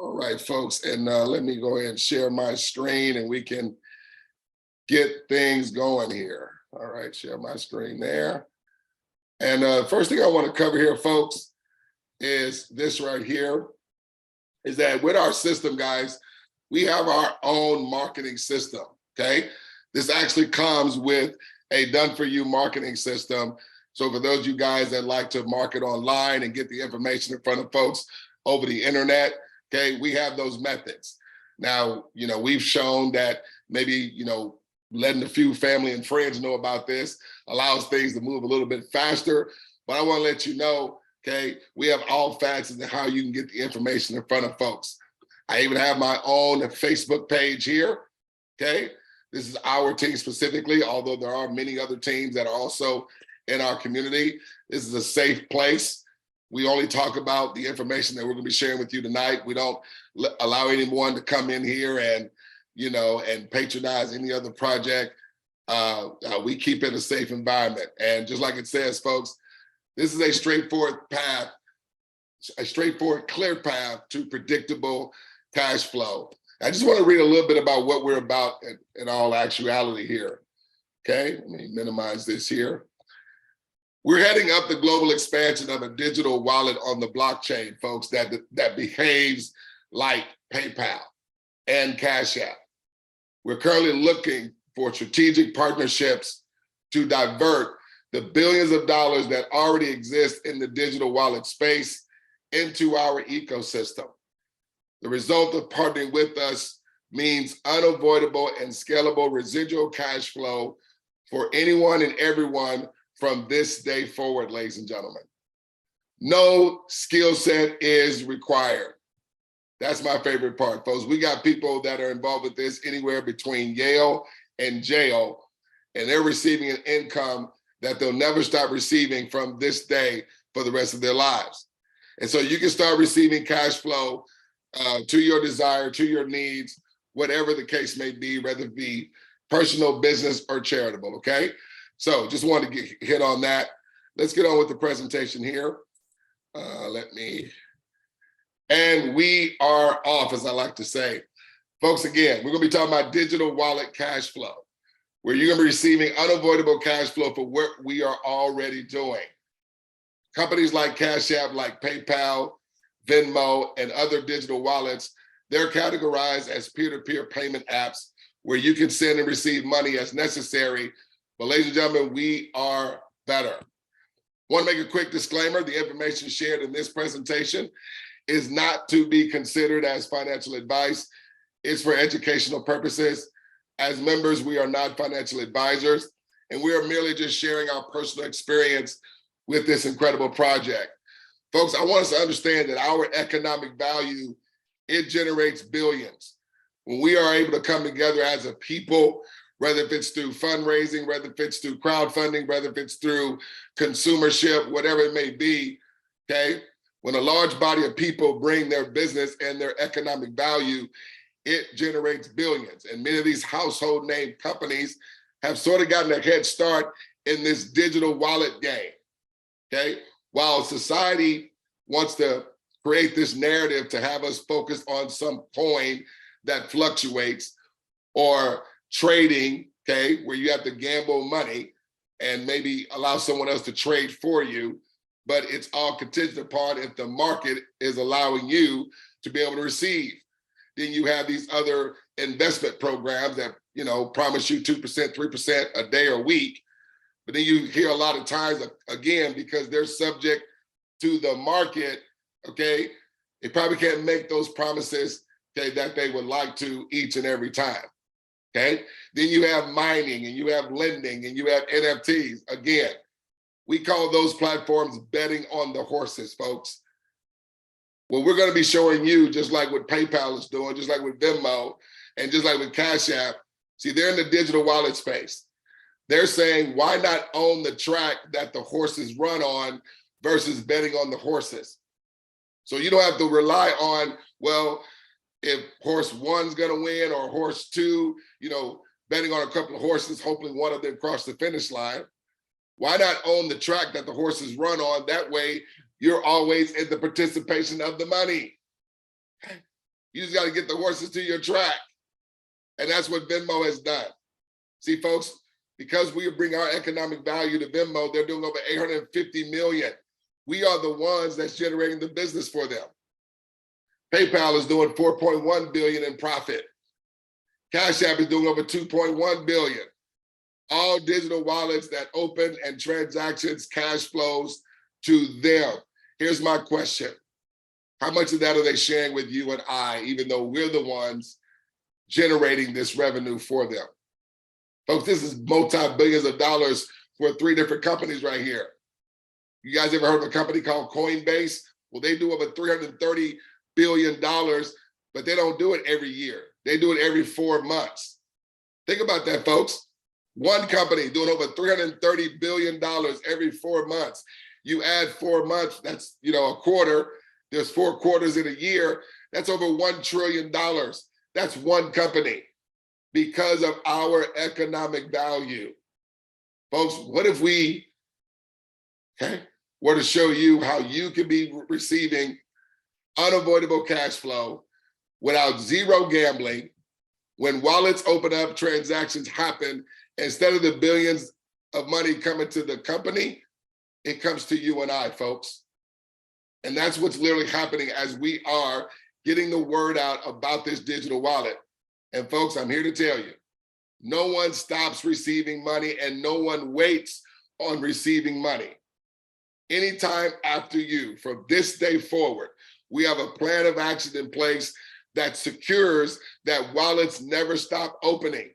All right, folks, and let me go ahead and share my screen and we can get things going here. All right, share my screen there. And first thing I want to cover here, folks, is this right here, is that with our system, guys, we have our own marketing system, okay? This actually comes with a done-for-you marketing system. So for those of you guys that like to market online and get the information in front of folks over the internet, okay, we have those methods. Now, we've shown that maybe, letting a few family and friends know about this allows things to move a little bit faster. But I want to let you know, okay, we have all facets of how you can get the information in front of folks. I even have my own Facebook page here, okay? This is our team specifically, although there are many other teams that are also in our community. This is a safe place. We only talk about the information that we're going to be sharing with you tonight. We don't allow anyone to come in here and, and patronize any other project. We keep it a safe environment. And just like it says, folks, this is a straightforward path, a straightforward, clear path to predictable cash flow. I just want to read a little bit about what we're about in all actuality here. Okay, let me minimize this here. We're heading up the global expansion of a digital wallet on the blockchain, folks, that behaves like PayPal and Cash App. We're currently looking for strategic partnerships to divert the billions of dollars that already exist in the digital wallet space into our ecosystem. The result of partnering with us means unavoidable and scalable residual cash flow for anyone and everyone from this day forward, ladies and gentlemen. No skill set is required. That's my favorite part, folks. We got people that are involved with this anywhere between Yale and jail, and they're receiving an income that they'll never stop receiving from this day for the rest of their lives. And so you can start receiving cash flow to your desire, to your needs, whatever the case may be, whether it be personal, business, or charitable, okay? So just wanted to hit on that. Let's get on with the presentation here. And we are off, as I like to say. Folks, again, we're gonna be talking about digital wallet cash flow, where you're gonna be receiving unavoidable cash flow for what we are already doing. Companies like Cash App, like PayPal, Venmo, and other digital wallets, they're categorized as peer-to-peer payment apps where you can send and receive money as necessary. But ladies and gentlemen, we are better. Want to make a quick disclaimer: the information shared in this presentation is not to be considered as financial advice. It's for educational purposes. As members, we are not financial advisors, and we are merely just sharing our personal experience with this incredible project. Folks, I want us to understand that our economic value, it generates billions. When we are able to come together as a people, whether if it's through fundraising, whether if it's through crowdfunding, whether if it's through consumership, whatever it may be, okay? When a large body of people bring their business and their economic value, it generates billions. And many of these household name companies have sort of gotten a head start in this digital wallet game, okay? While society wants to create this narrative to have us focus on some coin that fluctuates, or trading, okay, where you have to gamble money and maybe allow someone else to trade for you, but it's all contingent upon if the market is allowing you to be able to receive. Then you have these other investment programs that, promise you 2%, 3% a day or week. But then you hear a lot of times, again, because they're subject to the market, okay, they probably can't make those promises, okay, that they would like to each and every time, okay? Then you have mining, and you have lending, and you have NFTs. Again, we call those platforms betting on the horses, folks. Well, we're gonna be showing you, just like what PayPal is doing, just like with Venmo, and just like with Cash App, see, they're in the digital wallet space. They're saying, why not own the track that the horses run on versus betting on the horses? So you don't have to rely on, well, if horse one's gonna win or horse two, betting on a couple of horses, hoping one of them cross the finish line. Why not own the track that the horses run on? That way, you're always in the participation of the money. You just got to get the horses to your track. And that's what Venmo has done. See, folks, because we bring our economic value to Venmo, they're doing over 850 million. We are the ones that's generating the business for them. PayPal is doing 4.1 billion in profit. Cash App is doing over 2.1 billion. All digital wallets that open and transactions, cash flows to them. Here's my question. How much of that are they sharing with you and I, even though we're the ones generating this revenue for them? Folks, this is multi-billions of dollars for 3 different companies right here. You guys ever heard of a company called Coinbase? Well, they do over $330 billion, but they don't do it every year. They do it every 4 months. Think about that, folks. One company doing over $330 billion every 4 months. You add 4 months, that's a quarter. There's 4 quarters in a year. That's over $1 trillion. That's one company because of our economic value. Folks, what if we were to show you how you can be receiving unavoidable cash flow without zero gambling? When wallets open up, transactions happen. Instead of the billions of money coming to the company, it comes to you and I, folks. And that's what's literally happening as we are getting the word out about this digital wallet. And folks, I'm here to tell you, no one stops receiving money and no one waits on receiving money. Anytime after you, from this day forward, we have a plan of action in place that secures that wallets never stop opening.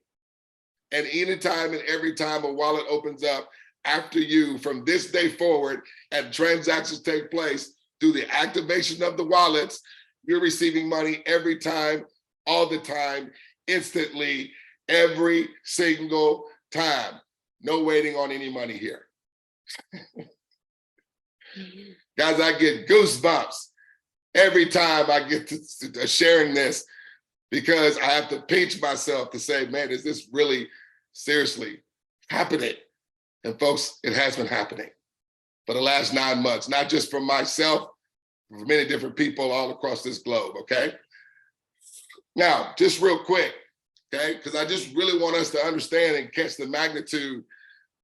And anytime and every time a wallet opens up after you, from this day forward, and transactions take place through the activation of the wallets, you're receiving money every time, all the time, instantly, every single time. No waiting on any money here. Guys, I get goosebumps every time I get to sharing this, because I have to pinch myself to say, man, is this really seriously happening? And folks, it has been happening for the last 9 months, not just for myself, but for many different people all across this globe, okay? Now, just real quick, okay? Because I just really want us to understand and catch the magnitude.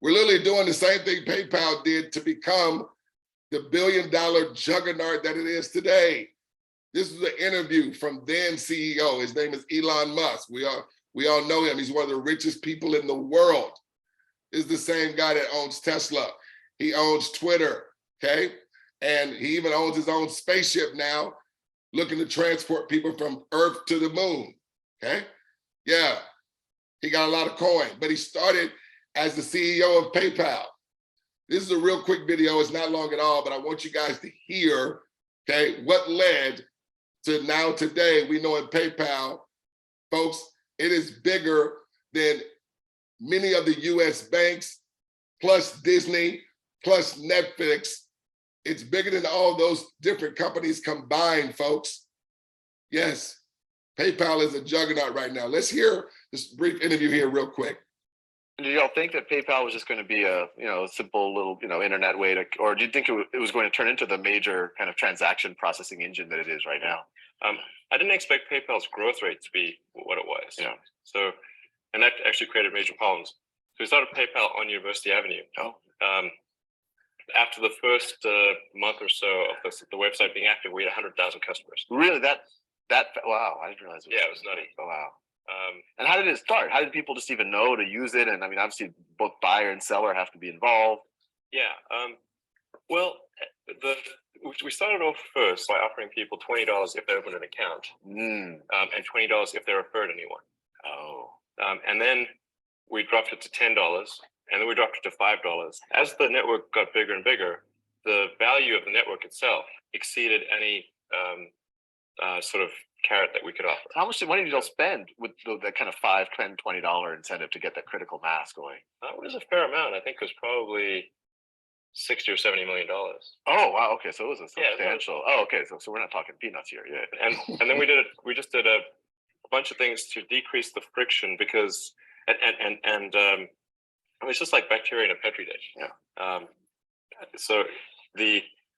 We're literally doing the same thing PayPal did to become the billion-dollar juggernaut that it is today. This is an interview from then CEO. His name is Elon Musk. We all know him. He's one of the richest people in the world. This is the same guy that owns Tesla. He owns Twitter, okay? And he even owns his own spaceship now, looking to transport people from Earth to the moon, okay? Yeah, he got a lot of coin, but he started as the CEO of PayPal. This is a real quick video. It's not long at all, but I want you guys to hear, okay, what led to now today. We know in PayPal, folks, it is bigger than many of the US banks, plus Disney, plus Netflix. It's bigger than all those different companies combined, folks. Yes, PayPal is a juggernaut right now. Let's hear this brief interview here real quick. Did y'all think that PayPal was just going to be a simple little internet way to, or do you think it was going to turn into the major kind of transaction processing engine that it is right now? I didn't expect PayPal's growth rate to be what it was. Yeah. So, and that actually created major problems. So we started PayPal on University Avenue. Oh. After the first month or so of the website being active, we had 100,000 customers. Really? That wow! I didn't realize. It was nutty. Oh, wow. And how did it start? How did people just even know to use it? And I mean, obviously, both buyer and seller have to be involved. Yeah. Well, we started off first by offering people $20 if they open an account, and $20 if they referred anyone. Oh. And then we dropped it to $10, and then we dropped it to $5. As the network got bigger and bigger, the value of the network itself exceeded any sort of carrot that we could offer. How much money did y'all spend with that kind of $5, $10, $20 incentive to get that critical mass going? It was a fair amount. I think it was probably $60 or $70 million. Oh wow! Okay, so it was a substantial. Yeah, okay, so we're not talking peanuts here, yeah. And then we just did a bunch of things to decrease the friction, because it's just like bacteria in a petri dish. Yeah. So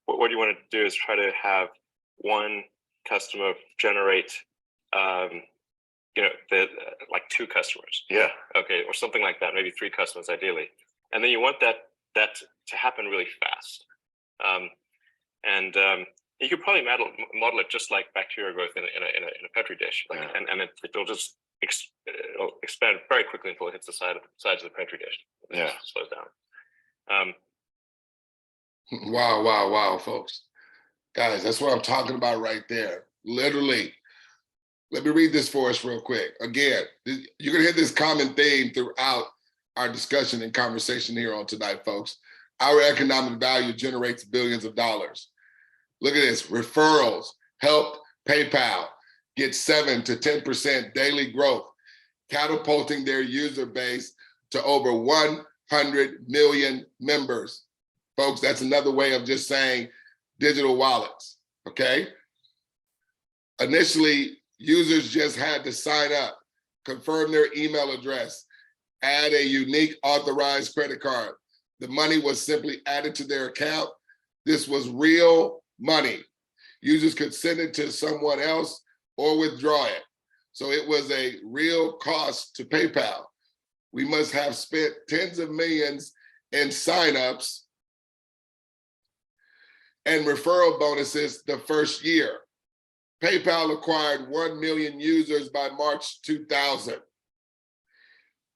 what you want to do is try to have one customer generate like 2 customers. Yeah. Okay, or something like that, maybe 3 customers ideally. And then you want that to happen really fast. You could probably model it just like bacteria growth in a petri dish, like, Yeah. and it'll just it'll expand very quickly until it hits the sides of the petri dish. Yeah. It slows down. Wow, folks. Guys, that's what I'm talking about right there. Literally. Let me read this for us real quick. Again, you're gonna hear this common theme throughout our discussion and conversation here on tonight, folks. Our economic value generates billions of dollars. Look at this, referrals helped PayPal get 7 to 10% daily growth, catapulting their user base to over 100 million members. Folks, that's another way of just saying digital wallets, okay? Initially, users just had to sign up, confirm their email address, add a unique authorized credit card. The money was simply added to their account. This was real money. Users could send it to someone else or withdraw it. So it was a real cost to PayPal. We must have spent tens of millions in signups and referral bonuses the first year. PayPal acquired 1 million users by March 2000.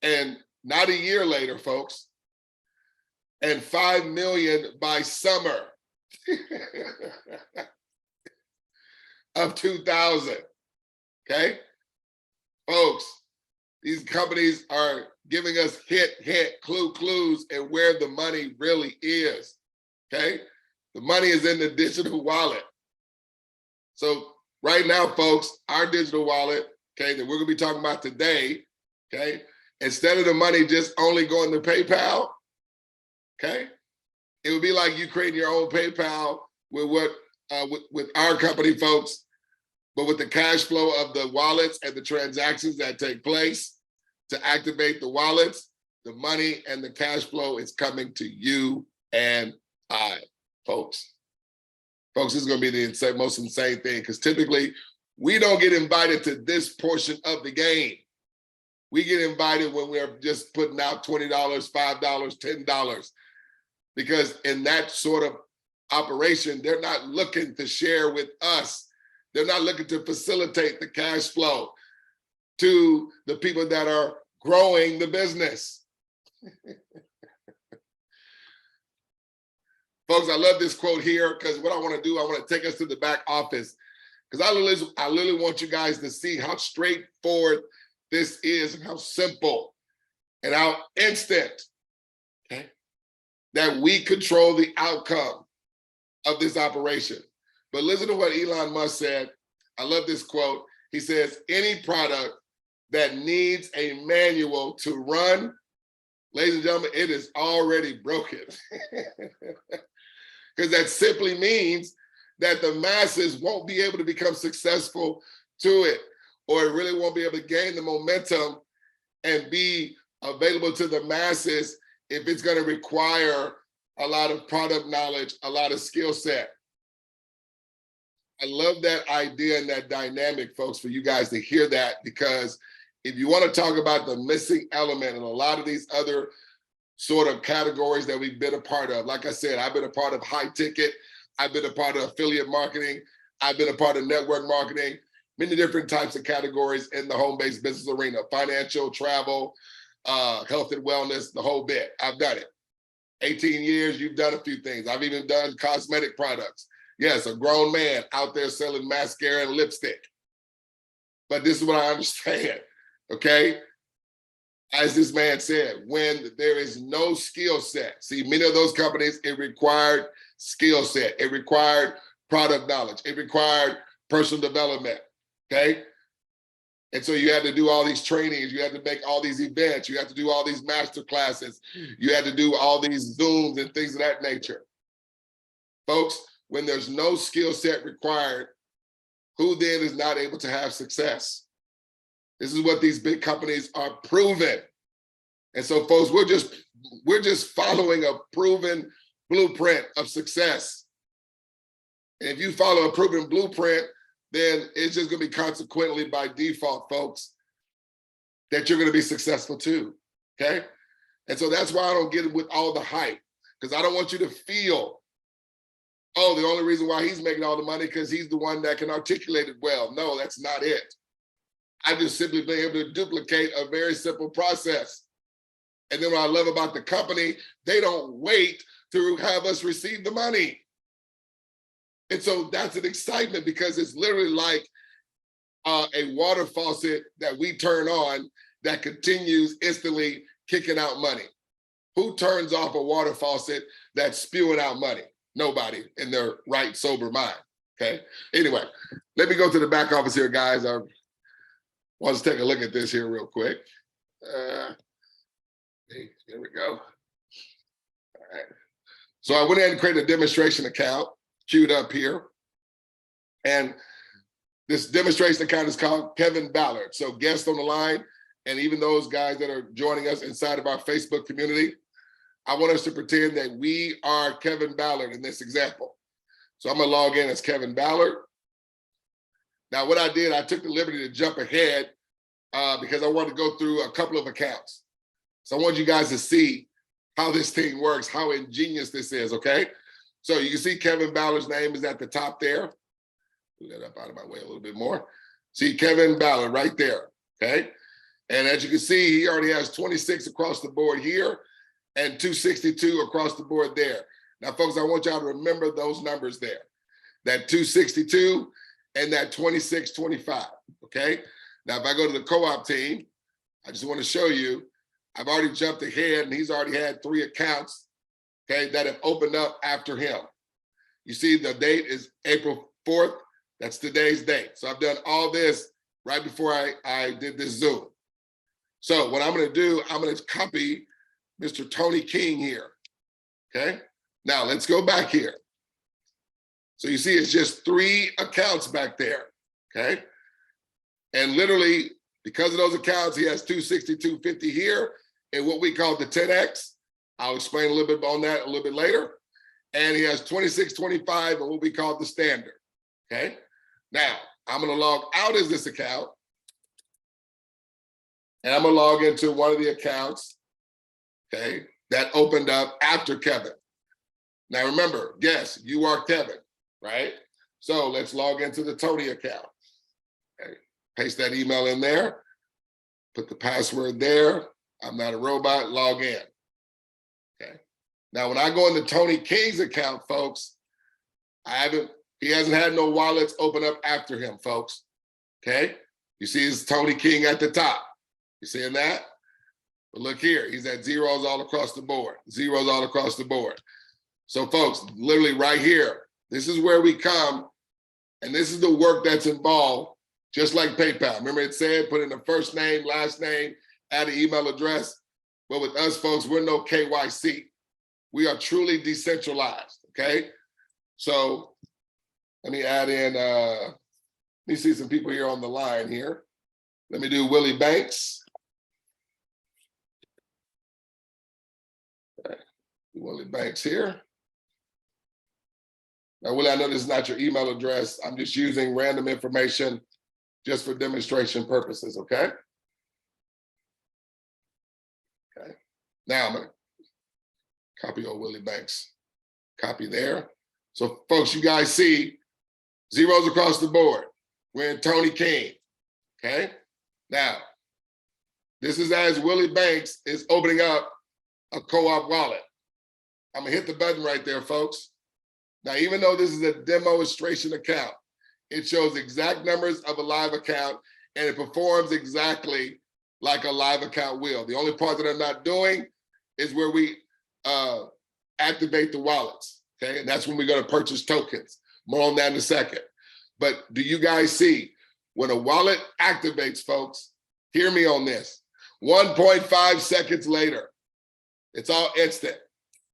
And not a year later, folks, and 5 million by summer of 2000, okay? Folks, these companies are giving us clues, and where the money really is, okay? The money is in the digital wallet. So right now, folks, our digital wallet, okay, that we're gonna be talking about today, okay, instead of the money just only going to PayPal, okay, it would be like you creating your own PayPal with with our company, folks, but with the cash flow of the wallets and the transactions that take place to activate the wallets, the money and the cash flow is coming to you and I, folks. Folks, this is gonna be the most insane thing, because typically we don't get invited to this portion of the game. We get invited when we're just putting out $20, $5, $10, because in that sort of operation, they're not looking to share with us. They're not looking to facilitate the cash flow to the people that are growing the business. Folks, I love this quote here, because what I want to do, I want to take us to the back office, because I literally want you guys to see how straightforward this is and how simple and how instant, okay, that we control the outcome of this operation. But listen to what Elon Musk said. I love this quote. He says, any product that needs a manual to run, ladies and gentlemen, it is already broken. Because that simply means that the masses won't be able to become successful to it, or it really won't be able to gain the momentum and be available to the masses if it's going to require a lot of product knowledge, a lot of skill set. I love that idea and that dynamic, folks, for you guys to hear that, because if you want to talk about the missing element in a lot of these other sort of categories that we've been a part of, like I said, I've been a part of high ticket, I've been a part of affiliate marketing, I've been a part of network marketing, many different types of categories in the home-based business arena, financial, travel, health and wellness, the whole bit. I've done it. 18 years, you've done a few things. I've even done cosmetic products. Yes, a grown man out there selling mascara and lipstick. But this is what I understand, okay? As this man said, when there is no skill set, see, many of those companies, it required skill set, it required product knowledge, it required personal development, okay? And so you had to do all these trainings, you had to make all these events, you had to do all these master classes, you had to do all these Zooms and things of that nature. Folks, when there's no skill set required, who then is not able to have success? This is what these big companies are proving. And so folks, we're just following a proven blueprint of success. And if you follow a proven blueprint, then it's just gonna be consequently by default, folks, that you're gonna be successful too, okay? And so that's why I don't get it with all the hype, because I don't want you to feel, oh, the only reason why he's making all the money because he's the one that can articulate it well. No, that's not it. I've just simply been able to duplicate a very simple process. And then what I love about the company, they don't wait to have us receive the money. And so that's an excitement because it's literally like a water faucet that we turn on that continues instantly kicking out money. Who turns off a water faucet that's spewing out money? Nobody in their right, sober mind, okay? Anyway, let me go to the back office here, guys. I want to take a look at this here real quick. Here we go. All right. So I went ahead and created a demonstration account, queued up here. And this demonstration account is called 𝗗𝗶𝘀𝗶𝗺𝗶𝗺𝗏. So guests on the line, and even those guys that are joining us inside of our Facebook community, I want us to pretend that we are 𝗗𝗶𝘀𝗵𝗏 in this example. So I'm gonna log in as 𝗗𝗶𝘀𝗵𝗏. Now what I did, I took the liberty to jump ahead because I wanted to go through a couple of accounts. So I want you guys to see how this thing works, how ingenious this is, okay? So you can see 𝗗𝗶𝘀𝗵𝗏's name is at the top there. Move that up out of my way a little bit more. See 𝗗𝗶𝘀𝗵𝗏 right there, okay? And as you can see, he already has 26 across the board here and 262 across the board there. Now, folks, I want y'all to remember those numbers there, that 262 and that 2625, okay? Now, if I go to the co-op team, I just want to show you, I've already jumped ahead and he's already had 3 accounts, okay, that have opened up after him. You see the date is April 4th. That's today's date. So I've done all this right before I did this Zoom. So what I'm gonna do, I'm gonna copy Mr. Tony King here, okay? Now let's go back here. So you see it's just 3 accounts back there, okay? And literally, because of those accounts, he has 262.50 here in what we call the 10X. I'll explain a little bit on that a little bit later. And he has 26.25 in what we call the standard, okay? Now, I'm gonna log out as this account, and I'm gonna log into one of the accounts, okay, that opened up after Kevin. Now remember, yes, you are Kevin, right? So let's log into the Tony account. Okay. Paste that email in there, put the password there. I'm not a robot, log in, okay? Now, when I go into Tony King's account, folks, he hasn't had no wallets open up after him, folks, okay? You see it's Tony King at the top. You seeing that? But look here, he's at zeros all across the board, zeros all across the board. So folks, literally right here, this is where we come, and this is the work that's involved, just like PayPal. Remember it said, put in the first name, last name, add an email address. But with us folks, we're no KYC. We are truly decentralized, okay? So let me add in, let me see some people here on the line here. Let me do Willie Banks. Okay. Willie Banks here. Now, Willie, I know this is not your email address. I'm just using random information just for demonstration purposes, okay? Okay. Now I'm gonna copy old Willie Banks. Copy there. So folks, you guys see zeros across the board. We're in Tony King, okay? Now, this is as Willie Banks is opening up a co-op wallet. I'm gonna hit the button right there, folks. Now, even though this is a demonstration account, it shows exact numbers of a live account and it performs exactly like a live account will. The only part that I'm not doing is where we activate the wallets, okay? And that's when we're gonna purchase tokens. More on that in a second. But do you guys see, when a wallet activates, folks, hear me on this, 1.5 seconds later, it's all instant.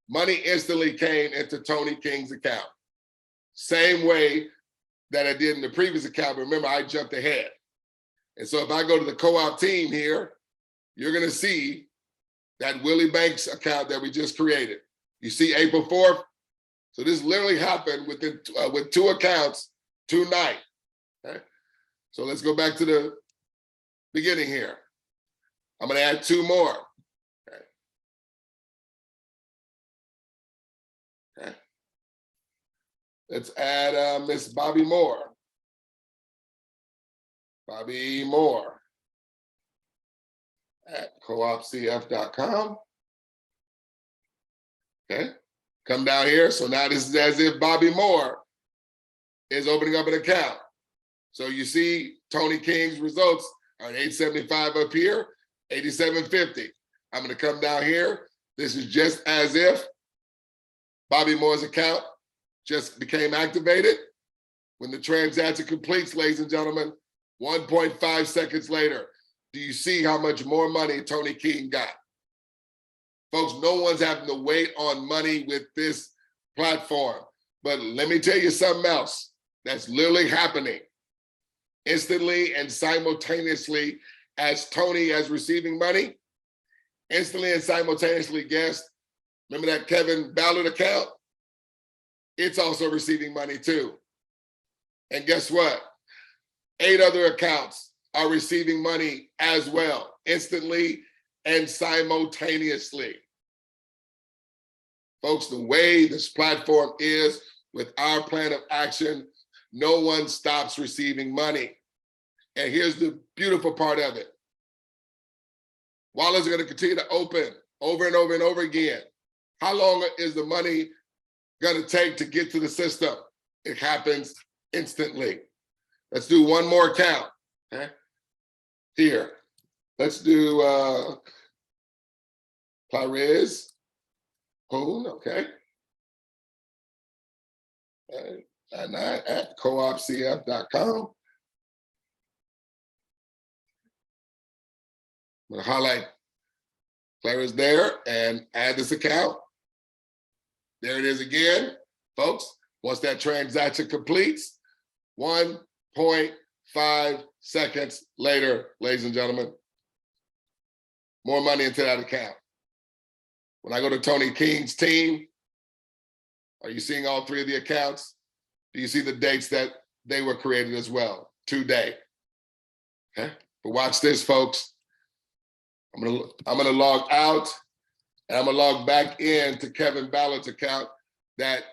Money instantly came into Tony King's account. Same way that I did in the previous account, but remember, I jumped ahead. And so if I go to the co-op team here, you're gonna see that Willie Banks account that we just created. You see April 4th? So this literally happened with 2 accounts tonight. Okay. So let's go back to the beginning here. I'm going to add 2 more. Okay. Okay. Let's add Miss Bobby Moore. Bobby Moore at coopcf.com. Okay. Come down here. So now this is as if Bobby Moore is opening up an account. So you see Tony King's results are at 875 up here, 8750. I'm going to come down here. This is just as if Bobby Moore's account just became activated. When the transaction completes, ladies and gentlemen, 1.5 seconds later, do you see how much more money Tony King got? Folks, no one's having to wait on money with this platform. But let me tell you something else that's literally happening instantly and simultaneously as Tony is receiving money. Instantly and simultaneously, guess, remember that CoopBusiness account? It's also receiving money too. And guess what? 8 other accounts are receiving money as well, instantly and simultaneously. Folks, the way this platform is with our plan of action, no one stops receiving money. And here's the beautiful part of it. Wallets are going to continue to open over and over and over again. How long is the money going to take to get to the system? It happens instantly. Let's do one more account. Okay. Here, let's do 𝗗𝗶𝘀𝗶𝗀𝗶𝗺𝗏, okay. And at coopcf.com. I'm going to highlight 𝗗𝗶𝘀𝗶𝗀𝗶 there and add this account. There it is again, folks. Once that transaction completes, 1.5 seconds later, ladies and gentlemen, more money into that account. When I go to Tony King's team, are you seeing all 3 of the accounts? Do you see the dates that they were created as well? Today. Okay. But watch this, folks. I'm gonna log out and I'm gonna log back in to CoopBusiness account that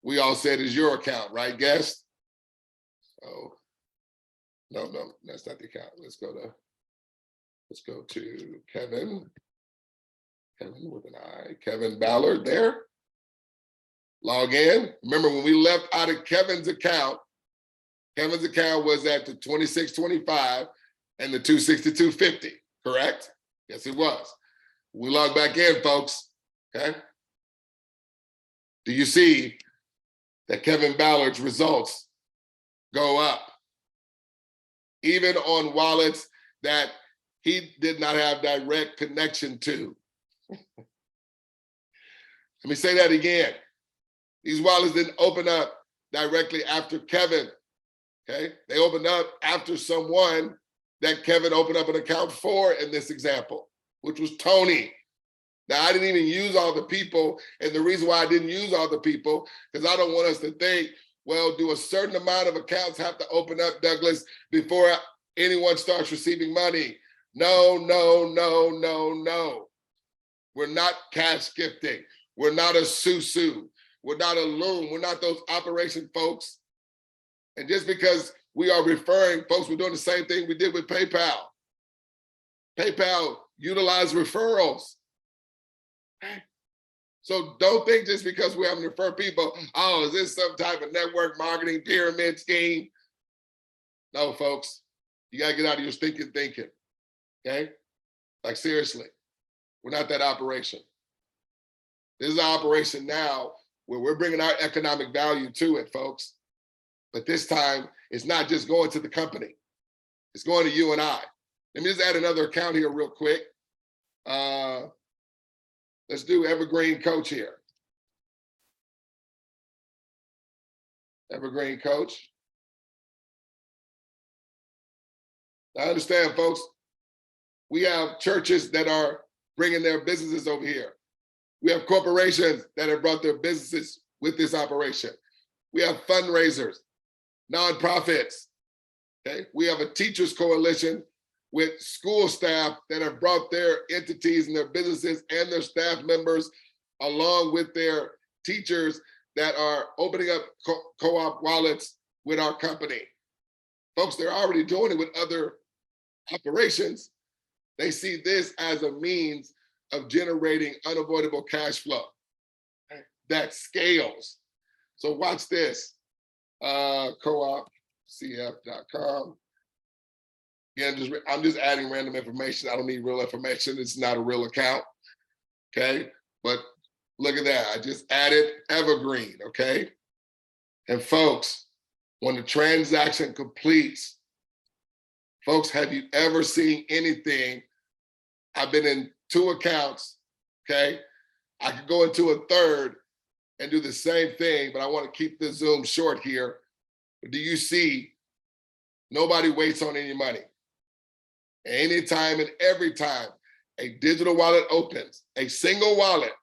we all said is your account, right, guest? Oh, no, that's not the account. Let's go to Kevin with an I, CoopBusiness there. Log in. Remember when we left out of Kevin's account was at the 2625 and the 262.50, correct? Yes, it was. We log back in, folks, okay? Do you see that CoopBusiness results go up? Even on wallets that he did not have direct connection to. Let me say that again. These wallets didn't open up directly after Kevin, okay? They opened up after someone that Kevin opened up an account for in this example, which was Tony. Now, I didn't even use all the people, and the reason why I didn't use all the people, because I don't want us to think, well, do a certain amount of accounts have to open up, Douglas, before anyone starts receiving money? No. We're not cash gifting. We're not a Susu. We're not a Loom. We're not those operation folks. And just because we are referring, folks, we're doing the same thing we did with PayPal. PayPal utilized referrals. So don't think just because we're having to refer people, oh, is this some type of network marketing pyramid scheme? No, folks, you gotta get out of your stinking thinking, okay? Like seriously, we're not that operation. This is our operation now where we're bringing our economic value to it, folks. But this time, it's not just going to the company. It's going to you and I. Let me just add another account here real quick. Let's do Evergreen Coach here. Evergreen Coach. I understand, folks, we have churches that are bringing their businesses over here. We have corporations that have brought their businesses with this operation. We have fundraisers, nonprofits, Okay, we have a teachers coalition with school staff that have brought their entities and their businesses and their staff members along with their teachers that are opening up co-op wallets with our company. Folks, they're already doing it with other operations. They see this as a means of generating unavoidable cash flow that scales. So watch this, coopcf.com. Again, I'm just adding random information. I don't need real information. It's not a real account, okay? But look at that, I just added Evergreen, okay? And folks, when the transaction completes, folks, have you ever seen anything? I've been in 2 accounts, okay? I could go into a third and do the same thing, but I want to keep the Zoom short here. But do you see, nobody waits on any money. Anytime and every time a digital wallet opens, a single wallet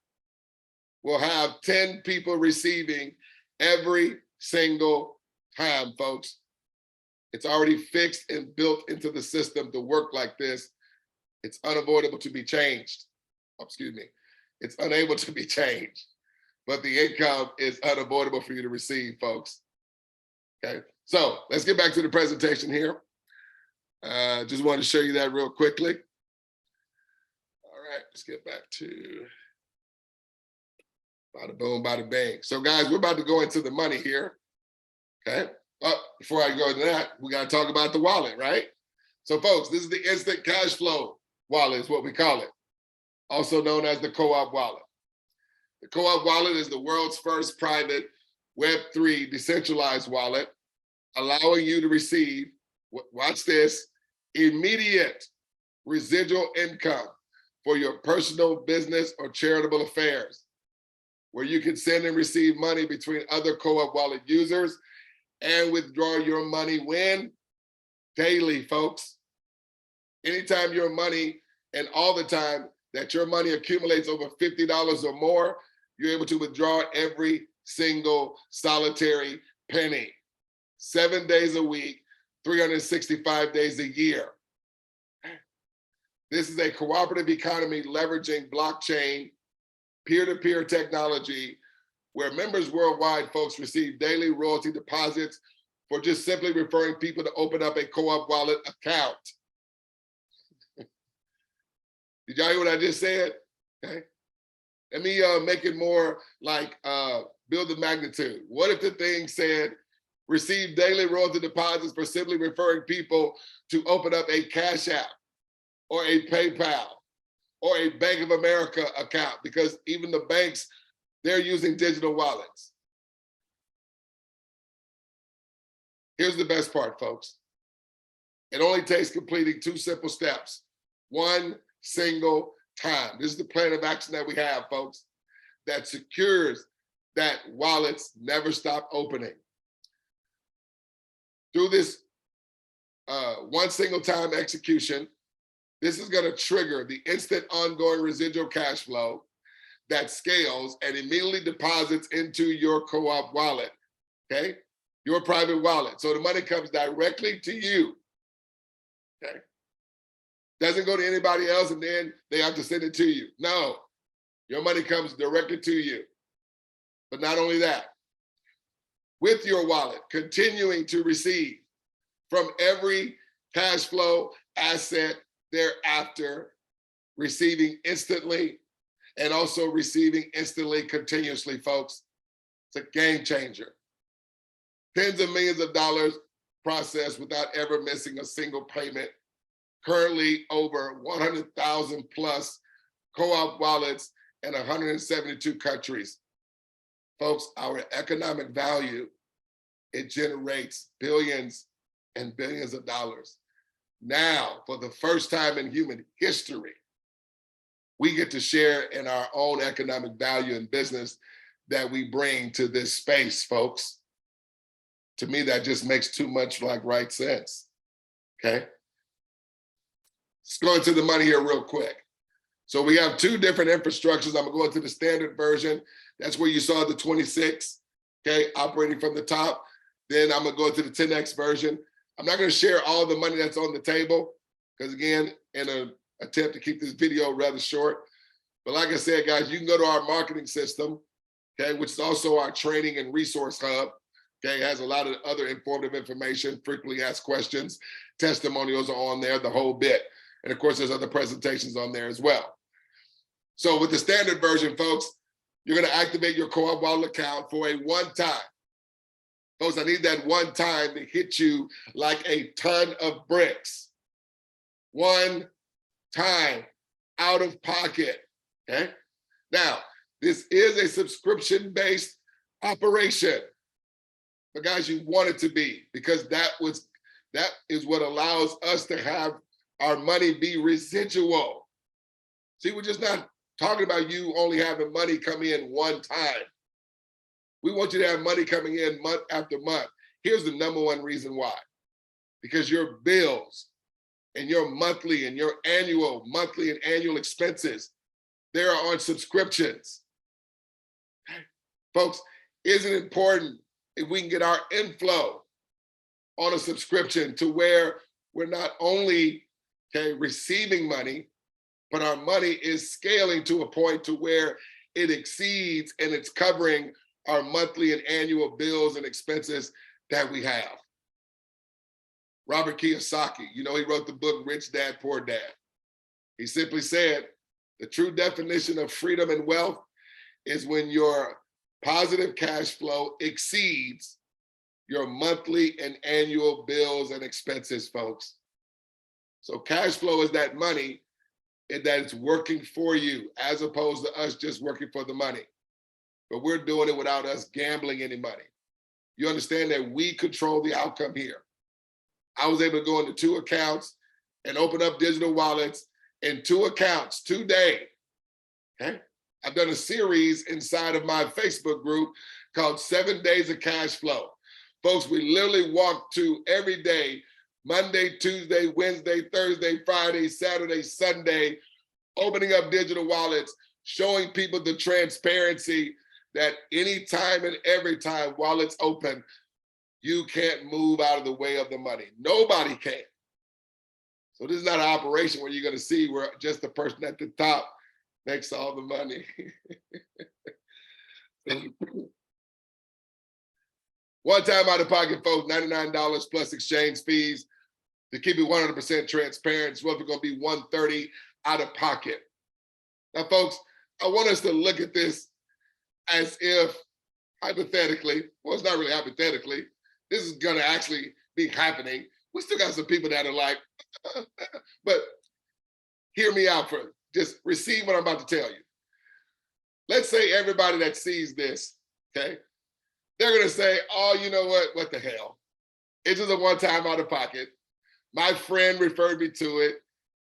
will have 10 people receiving every single time, folks. It's already fixed and built into the system to work like this. It's unavoidable to be changed. Excuse me. It's unable to be changed, but the income is unavoidable for you to receive, folks. Okay, so let's get back to the presentation here. Just wanted to show you that real quickly. All right, let's get back to bada boom, bada bang. So guys, we're about to go into the money here, okay? But before I go into that, we gotta talk about the wallet, right? So folks, this is the instant cash flow wallet is what we call it, also known as the co-op wallet. The co-op wallet is the world's first private Web3 decentralized wallet, allowing you to receive, watch this, immediate residual income for your personal, business, or charitable affairs, where you can send and receive money between other co-op wallet users and withdraw your money when? Daily, folks. Anytime your money and all the time that your money accumulates over $50 or more, you're able to withdraw every single solitary penny, 7 days a week, 365 days a year. This is a cooperative economy leveraging blockchain, peer-to-peer technology, where members worldwide, folks, receive daily royalty deposits for just simply referring people to open up a co-op wallet account. Did y'all hear what I just said? Okay. Let me make it more like build the magnitude. What if the thing said, receive daily royalty deposits for simply referring people to open up a Cash App or a PayPal or a Bank of America account, because even the banks, they're using digital wallets. Here's the best part, folks. It only takes completing 2 simple steps, 1 single time. This is the plan of action that we have, folks, that secures that wallets never stop opening. Through this 1 single time execution, this is going to trigger the instant ongoing residual cash flow that scales and immediately deposits into your co-op wallet, okay? Your private wallet. So the money comes directly to you, okay? Doesn't go to anybody else and then they have to send it to you. No, your money comes directly to you. But not only that, with your wallet, continuing to receive from every cash flow asset thereafter, receiving instantly and also receiving instantly continuously, folks. It's a game changer. Tens of millions of dollars processed without ever missing a single payment. Currently over 100,000 plus co-op wallets in 172 countries. Folks, our economic value, it generates billions and billions of dollars. Now, for the first time in human history, we get to share in our own economic value and business that we bring to this space, folks. To me, that just makes too much like right sense, okay? Let's go into the money here real quick. So we have 2 different infrastructures. I'm gonna go into the standard version. That's where you saw the 26, okay, operating from the top. Then I'm gonna go into the 10X version. I'm not going to share all the money that's on the table because, again, in an attempt to keep this video rather short. But like I said, guys, you can go to our marketing system, okay, which is also our training and resource hub. Okay, it has a lot of other informative information, frequently asked questions, testimonials are on there, the whole bit. And of course, there's other presentations on there as well. So with the standard version, folks, you're going to activate your CoopWallet account for a one-time. Folks, I need that one time to hit you like a ton of bricks. One time, out of pocket, okay? Now, this is a subscription-based operation. But guys, you want it to be, because that is what allows us to have our money be residual. See, we're just not talking about you only having money come in one time. We want you to have money coming in month after month. Here's the #1 reason why. Because your bills and your monthly and your monthly and annual expenses, they are on subscriptions. Folks, isn't it important if we can get our inflow on a subscription to where we're not only, okay, receiving money, but our money is scaling to a point to where it exceeds and it's covering our monthly and annual bills and expenses that we have. Robert Kiyosaki, you know, he wrote the book, Rich Dad, Poor Dad. He simply said, the true definition of freedom and wealth is when your positive cash flow exceeds your monthly and annual bills and expenses, folks. So cash flow is that money and that it's working for you as opposed to us just working for the money. But we're doing it without us gambling any money. You understand that we control the outcome here. I was able to go into 2 accounts and open up digital wallets in 2 accounts today. Okay? I've done a series inside of my Facebook group called 7 Days of Cash Flow. Folks, we literally walk to every day, Monday, Tuesday, Wednesday, Thursday, Friday, Saturday, Sunday, opening up digital wallets, showing people the transparency that anytime and every while wallets open, you can't move out of the way of the money. Nobody can. So this is not an operation where you're going to see where just the person at the top makes all the money. One time out of pocket, folks, $99 plus exchange fees. To keep it 100% transparent, it's roughly going to be $130 out of pocket. Now, folks, I want us to look at this as if, hypothetically, well, it's not really hypothetically, this is going to actually be happening. We still got some people that are like, but hear me out for just receive what I'm about to tell you. Let's say everybody that sees this, okay, they're going to say, oh, you know what the hell? It's just a one-time out of pocket. My friend referred me to it.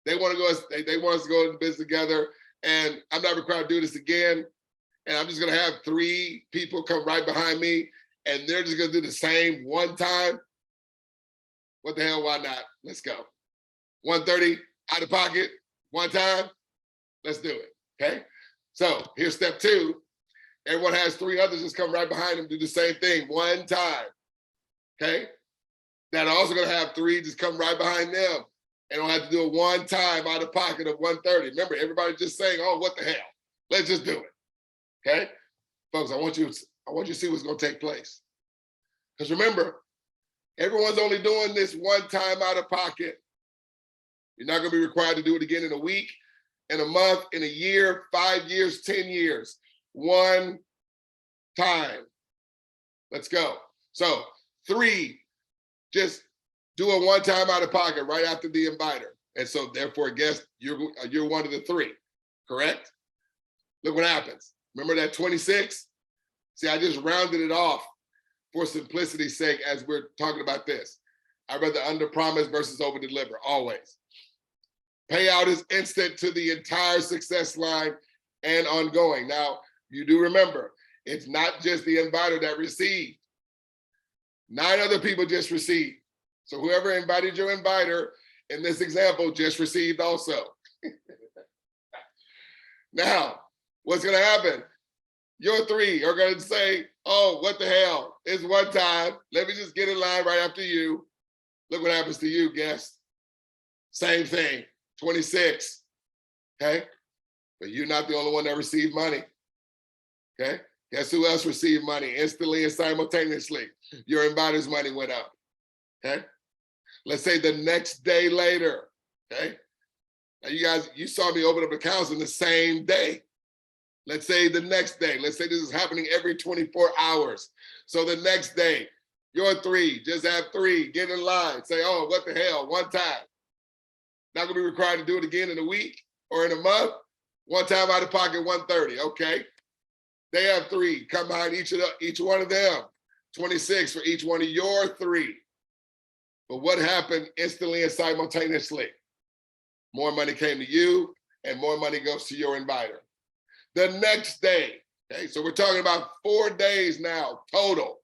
They want to go, they want us to go into business together, and I'm not required to do this again. And I'm just going to have 3 people come right behind me, and they're just going to do the same one time. What the hell, why not? Let's go. 130 out of pocket, one time. Let's do it, okay? So here's step 2. Everyone has 3 others just come right behind them, do the same thing, one time, okay? That are also going to have 3 just come right behind them and don't have to do it one time out of pocket of 130. Remember, everybody just saying, oh, what the hell? Let's just do it. Okay, folks, I want you to see what's going to take place. Because remember, everyone's only doing this one time out of pocket. You're not going to be required to do it again in a week, in a month, in a year, 5 years, 10 years. One time. Let's go. So 3, just do a one time out of pocket right after the inviter. And so therefore, guess you're one of the 3, correct? Look what happens. Remember that 26? See, I just rounded it off for simplicity's sake as we're talking about this. I'd rather under promise versus over deliver, always. Payout is instant to the entire success line and ongoing. Now, you do remember, it's not just the inviter that received. 9 other people just received. So whoever invited your inviter in this example just received also. Now, what's going to happen? Your 3 are going to say, oh, what the hell? It's one time. Let me just get in line right after you. Look what happens to you, guest. Same thing, 26, okay? But you're not the only one that received money, okay? Guess who else received money instantly and simultaneously? Your invitor's money went up, okay? Let's say the next day later, okay? Now you guys, you saw me open up accounts in the same day. Let's say the next day, let's say this is happening every 24 hours. So the next day, your 3, just have 3, get in line, say, oh, what the hell, one time. Not gonna be required to do it again in a week or in a month. One time out of pocket, 130, okay. They have 3, come behind each one of them. 26 for each one of your 3. But what happened instantly and simultaneously? More money came to you and more money goes to your inviter. The next day, okay, so we're talking about 4 days now total.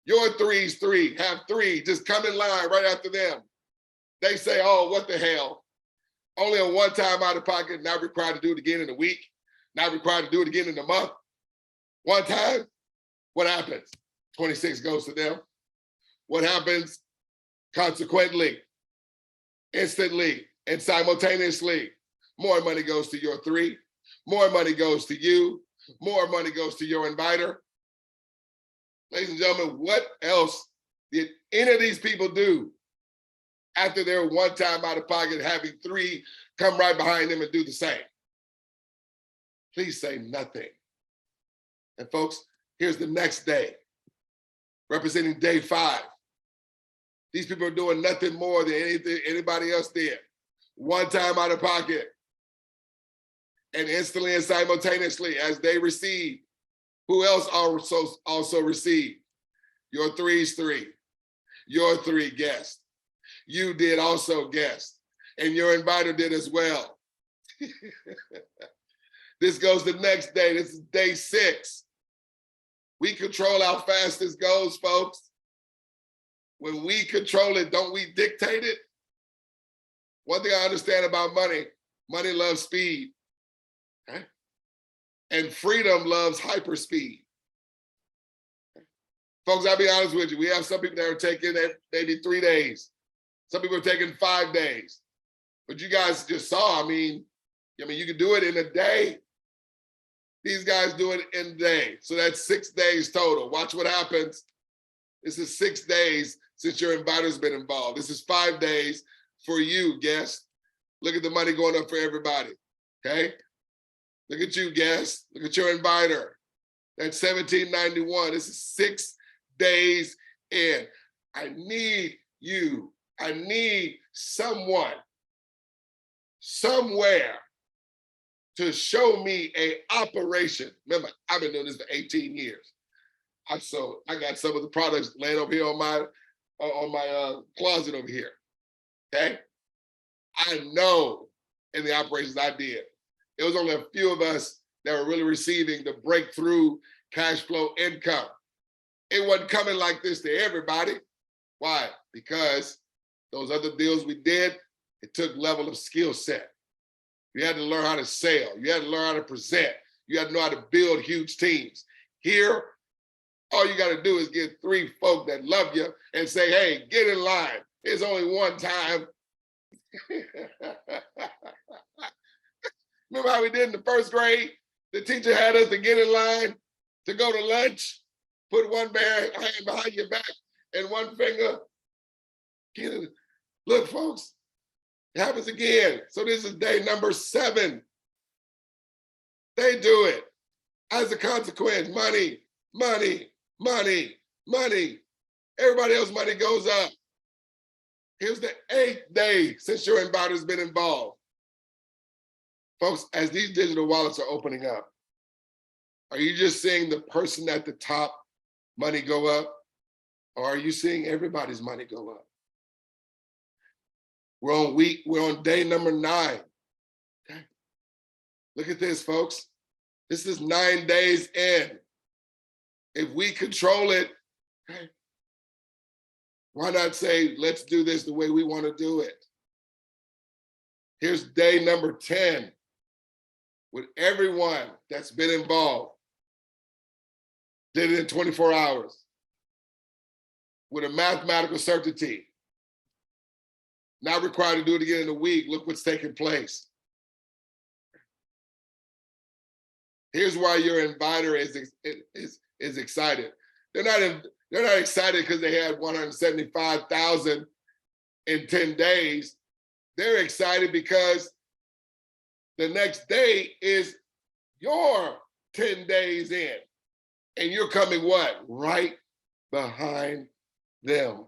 Your 3's 3, have 3, just come in line right after them. They say, oh, what the hell? Only a one-time out of pocket, not required to do it again in a week, not required to do it again in a month. One time, what happens? 26 goes to them. What happens consequently, instantly, and simultaneously? More money goes to your 3, more money goes to you, more money goes to your inviter. Ladies and gentlemen, what else did any of these people do after their one time out of pocket, having 3 come right behind them and do the same? Please say nothing. And folks, here's the next day, representing day 5. These people are doing nothing more than anything anybody else did. One time out of pocket. And instantly and simultaneously as they receive, who else also received? Your 3's 3, your 3 guessed. You did also guess, and your inviter did as well. This goes the next day, this is day 6. We control how fast this goes, folks. When we control it, don't we dictate it? One thing I understand about money, money loves speed, okay? And freedom loves hyperspeed. Folks, I'll be honest with you, we have some people that are taking maybe 3 days. Some people are taking 5 days. But you guys just saw, I mean, you can do it in a day. These guys do it in a day. So that's 6 days total. Watch what happens. This is 6 days since your inviter's been involved. This is 5 days for you, guest. Look at the money going up for everybody, okay? Look at you, guest. Look at your inviter. That's $17.91. This is 6 days in. I need you. I need someone, somewhere, to show me a operation. Remember, I've been doing this for 18 years. I got some of the products laying over here on my closet over here, okay? I know in the operations I did, it was only a few of us that were really receiving the breakthrough cash flow income. It wasn't coming like this to everybody. Why? Because those other deals we did, it took level of skill set. You had to learn how to sell. You had to learn how to present. You had to know how to build huge teams. Here, all you got to do is get 3 folk that love you and say, hey, get in line. It's only one time. Remember how we did in the 1st grade? The teacher had us to get in line to go to lunch, put one hand behind your back and one finger. Get it. Look, folks, it happens again. So this is day number 7. They do it. As a consequence, money, money, money, money. Everybody else's money goes up. Here's the 8th day since your inviter's been involved. Folks, as these digital wallets are opening up, are you just seeing the person at the top money go up? Or are you seeing everybody's money go up? We're on day number 9. Okay. Look at this, folks. This is 9 days in. If we control it, okay, why not say, let's do this the way we want to do it? Here's day number 10 with everyone that's been involved. Did it in 24 hours with a mathematical certainty. Not required to do it again in a week. Look what's taking place. Here's why your inviter is excited. They're not excited because they had 175,000 in 10 days. They're excited because the next day is your 10 days in. And you're coming what? Right behind them.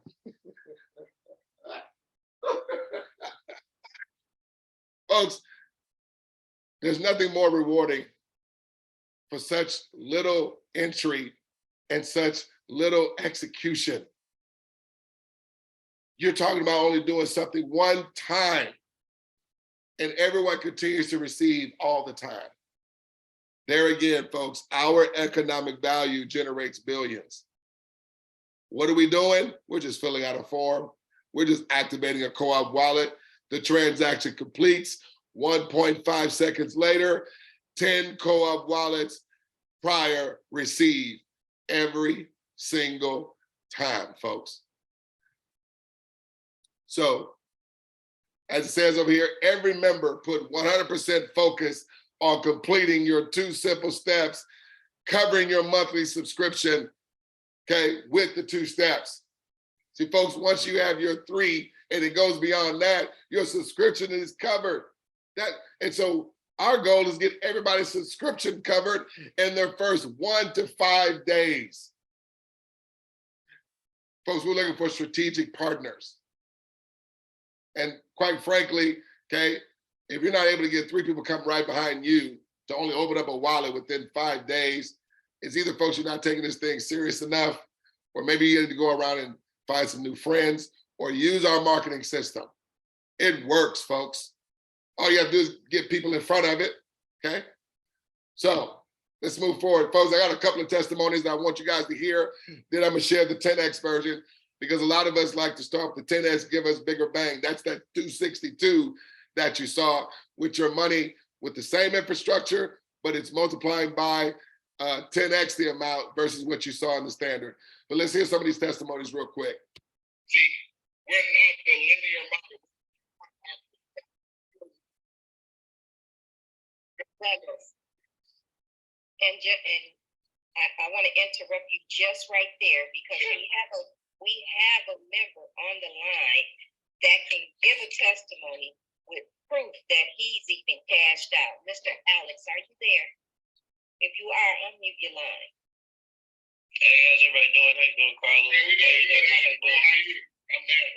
Folks, there's nothing more rewarding for such little entry and such little execution. You're talking about only doing something one time, and everyone continues to receive all the time. There again, folks, our economic value generates billions. What are we doing? We're just filling out a form. We're just activating a co-op wallet. The transaction completes. 1.5 seconds later, 10 co-op wallets prior receive every single time, folks. So, as it says over here, every member put 100% focus on completing your 2 simple steps, covering your monthly subscription, okay, with the 2 steps. See, folks, once you have your 3 and it goes beyond that, your subscription is covered. And so our goal is to get everybody's subscription covered in their first 1 to 5 days. Folks, we're looking for strategic partners. And quite frankly, okay, if you're not able to get 3 people come right behind you to only open up a wallet within 5 days, it's either, folks, you're not taking this thing serious enough, or maybe you need to go around and find some new friends, or use our marketing system. It works, folks. All you have to do is get people in front of it, okay? So let's move forward. Folks, I got a couple of testimonies that I want you guys to hear. Then I'm gonna share the 10X version, because a lot of us like to start with the 10X, give us bigger bang. That's that 262 that you saw with your money with the same infrastructure, but it's multiplying by 10X the amount versus what you saw in the standard. But let's hear some of these testimonies real quick. See, we're not the linear model. And I want to interrupt you just right there, because we have a member on the line that can give a testimony with proof that he's even cashed out. Mr. Alex, are you there? If you are, unmute your line. Hey, how's everybody doing? How you doing, Carlos? Hey, we doing good. How are you? I'm there.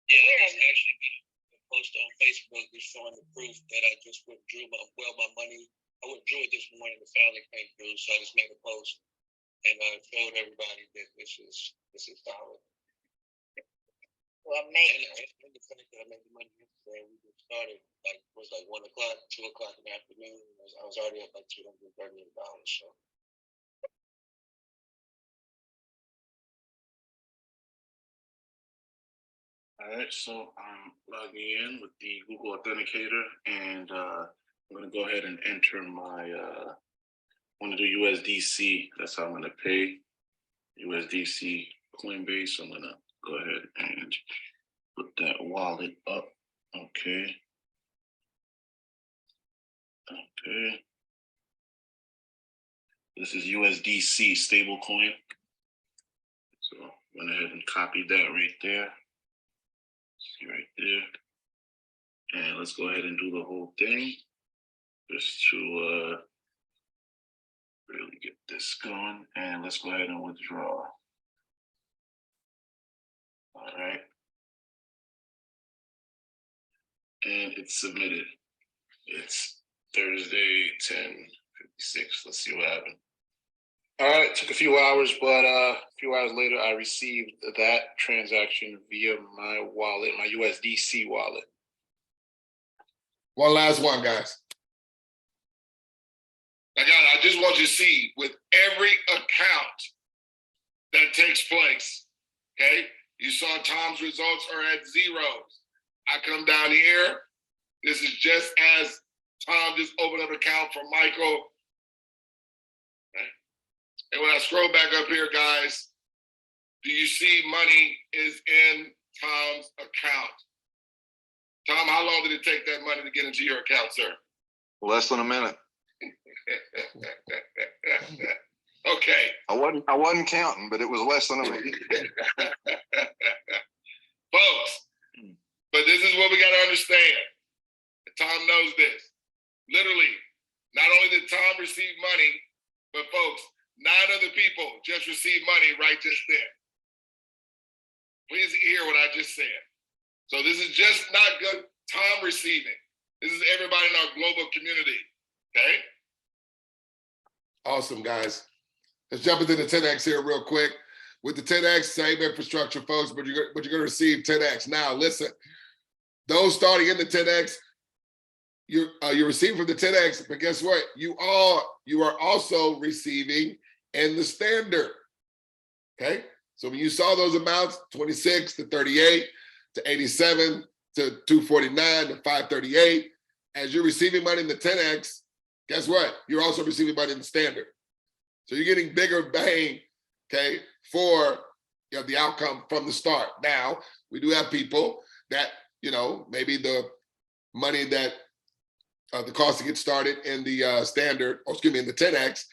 Yeah, I just actually made a post on Facebook just showing the proof that I just withdrew my money. I withdrew it this morning. The family came through, so I just made a post and I showed everybody that this is solid. Well, maybe. And the fact that I made the money yesterday, we just started like 1 o'clock, 2 o'clock in the afternoon. I was already at like $238. So. All right, so I'm logging in with the Google Authenticator, and I'm going to go ahead and enter my, I want to do USDC. That's how I'm going to pay USDC Coinbase. I'm going to go ahead and put that wallet up. Okay. Okay. This is USDC stablecoin. So I went ahead and copied that right there. See right there. And let's go ahead and do the whole thing just to really get this going. And let's go ahead and withdraw. All right. And it's submitted. It's Thursday, 10:56. Let's see what happened. All right, took a few hours, but a few hours later, I received that transaction via my wallet, my USDC wallet. One last one, guys. Again, I just want you to see, with every account that takes place, okay? You saw Tom's results are at zeros. I come down here. This is just as Tom just opened up an account for Michael. Okay. And when I scroll back up here, guys, do you see money is in Tom's account? long did it take that money to get into your account, sir? Less than a minute. Okay. I wasn't counting, but it was less than a minute. Folks, but this is what we got to understand. Tom knows this. Literally, not only did Tom receive money, but folks, 9 other people just received money right just then. Please hear what I just said. So this is just not good Tom receiving. This is everybody in our global community, okay? Awesome, guys. Let's jump into the 10X here real quick. With the 10X, same infrastructure, folks, but you're going to receive 10X. Now, listen, those starting in the 10X, you're receiving from the 10X, but guess what? You are also receiving in the standard, okay? So when you saw those amounts, 26 to 38 to 87 to 249 to 538, as you're receiving money in the 10X, guess what? You're also receiving money in the standard. So you're getting bigger bang, okay, for the outcome from the start. Now, we do have people that, maybe the money that the cost to get started in the standard, in the 10X,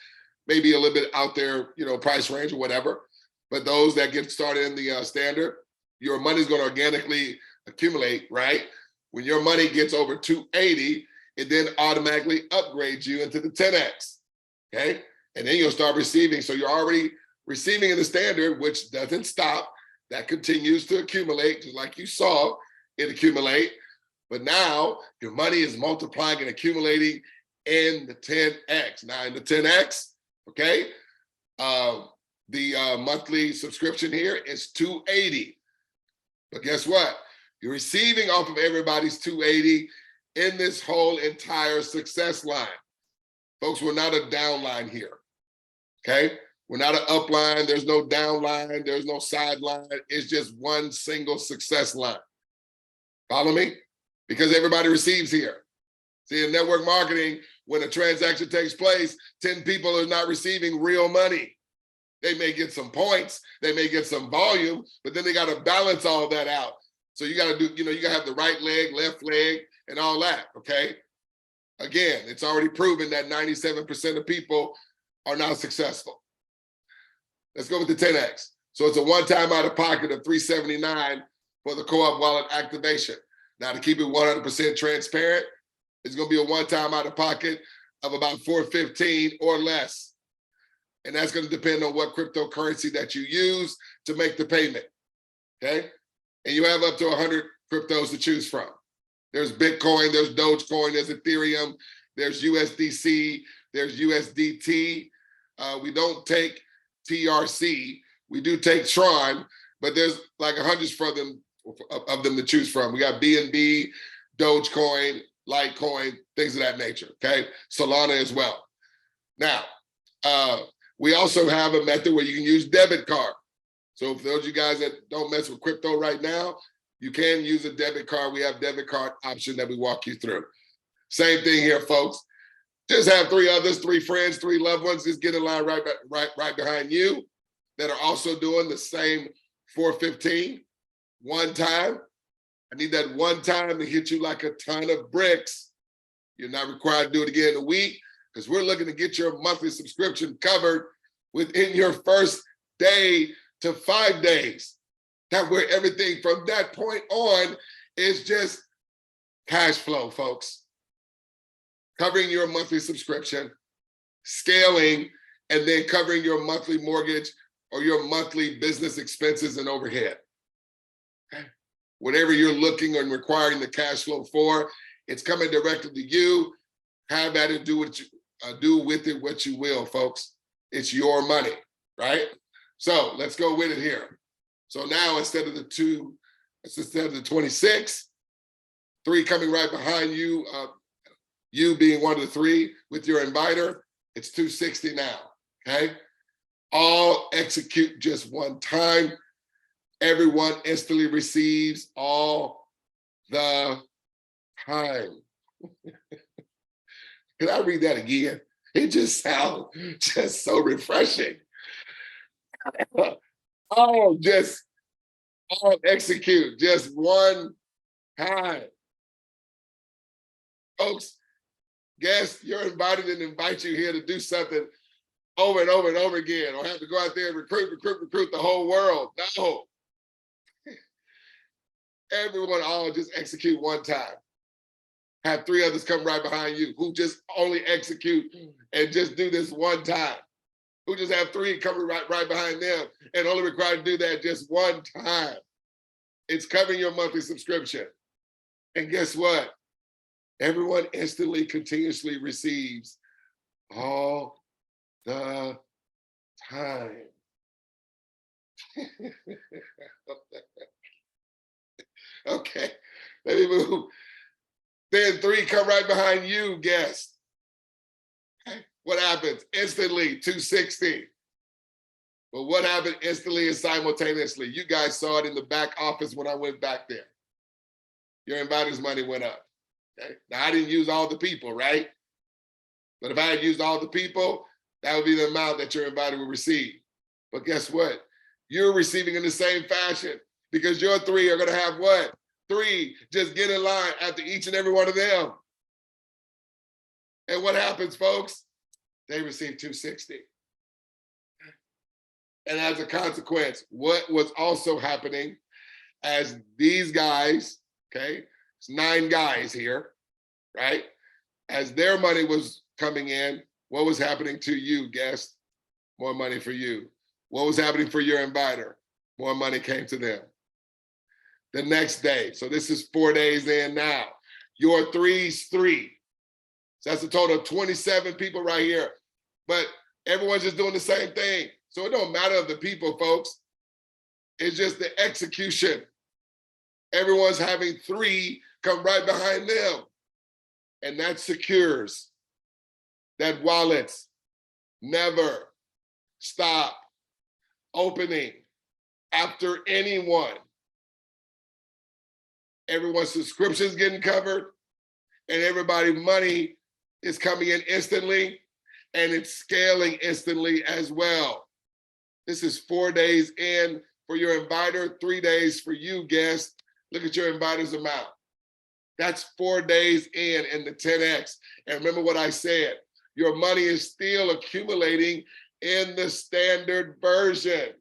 maybe a little bit out there, price range or whatever. But those that get started in the standard, your money is going to organically accumulate, right? When your money gets over 280, it then automatically upgrades you into the 10X, okay? And then you'll start receiving. So you're already receiving in the standard, which doesn't stop. That continues to accumulate, just like you saw it accumulate. But now your money is multiplying and accumulating in the 10X. Now in the 10X, okay, the monthly subscription here is $280. But guess what? You're receiving off of everybody's $280 in this whole entire success line. Folks, we're not a down line here, okay? We're not an up line. There's no down line. There's no side line. It's just one single success line. Follow me? Because everybody receives here. See, in network marketing, when a transaction takes place, 10 people are not receiving real money. They may get some points, they may get some volume, but then they got to balance all that out. So you got to do, you got to have the right leg, left leg, and all that, okay? Again, it's already proven that 97% of people are not successful. Let's go with the 10X. So it's a one-time out of pocket of $379 for the co-op wallet activation. Now, to keep it 100% transparent, it's going to be a one-time out of pocket of about $415 or less. And that's going to depend on what cryptocurrency that you use to make the payment, okay? And you have up to 100 cryptos to choose from. There's Bitcoin, there's Dogecoin, there's Ethereum, there's USDC, there's USDT. We don't take TRC. We do take Tron, but there's like hundreds of them to choose from. We got BNB, Dogecoin, Litecoin, things of that nature, okay? Solana as well. Now, we also have a method where you can use debit card. So for those of you guys that don't mess with crypto right now, you can use a debit card. We have debit card option that we walk you through. Same thing here, folks. Just have 3 others, 3 friends, 3 loved ones, just get in line right behind you that are also doing the same 415 one time. I need that one time to hit you like a ton of bricks. You're not required to do it again in a week, because we're looking to get your monthly subscription covered within your first day to 5 days. That where everything from that point on is just cash flow, folks. Covering your monthly subscription, scaling, and then covering your monthly mortgage or your monthly business expenses and overhead. Okay? Whatever you're looking and requiring the cash flow for, it's coming directly to you. Have at it, do with it what you will, folks. It's your money, right? So let's go with it here. So now instead of the 26, 3 coming right behind you, you being one of the 3 with your inviter, it's 260 now, okay? All execute just one time. Everyone instantly receives all the time. Can I read that again? It just sounds just so refreshing. All execute just one time. Folks, guests, you're invited and invite you here to do something over and over and over again, or have to go out there and recruit the whole world. No. Everyone all just execute one time. Have 3 others come right behind you who just only execute and just do this one time. Who just have 3 coming right behind them and only required to do that just one time. It's covering your monthly subscription. And guess what? Everyone instantly, continuously receives all the time. Okay, let me move. Then 3 come right behind you, guest. Okay. What happens? Instantly, 260. But what happened instantly and simultaneously? You guys saw it in the back office when I went back there. Your inviters' money went up. Okay. Now, I didn't use all the people, right? But if I had used all the people, that would be the amount that your inviter would receive. But guess what? You're receiving in the same fashion, because your 3 are going to have what? 3 just get in line after each and every one of them. And what happens, folks? They receive 260. And as a consequence, what was also happening as these guys, okay, it's 9 guys here, right? As their money was coming in, what was happening to you, guest? More money for you. What was happening for your inviter? More money came to them. The next day, so this is 4 days in now, your 3's 3. So that's a total of 27 people right here. But everyone's just doing the same thing. So it don't matter of the people, folks. It's just the execution. Everyone's having 3 come right behind them. And that secures that wallets never stop opening after anyone. Everyone's subscriptions getting covered, and everybody's money is coming in instantly, and it's scaling instantly as well. This is 4 days in for your inviter, 3 days for you, guest. Look at your inviter's amount. That's 4 days in the 10X. And remember what I said, your money is still accumulating in the standard version.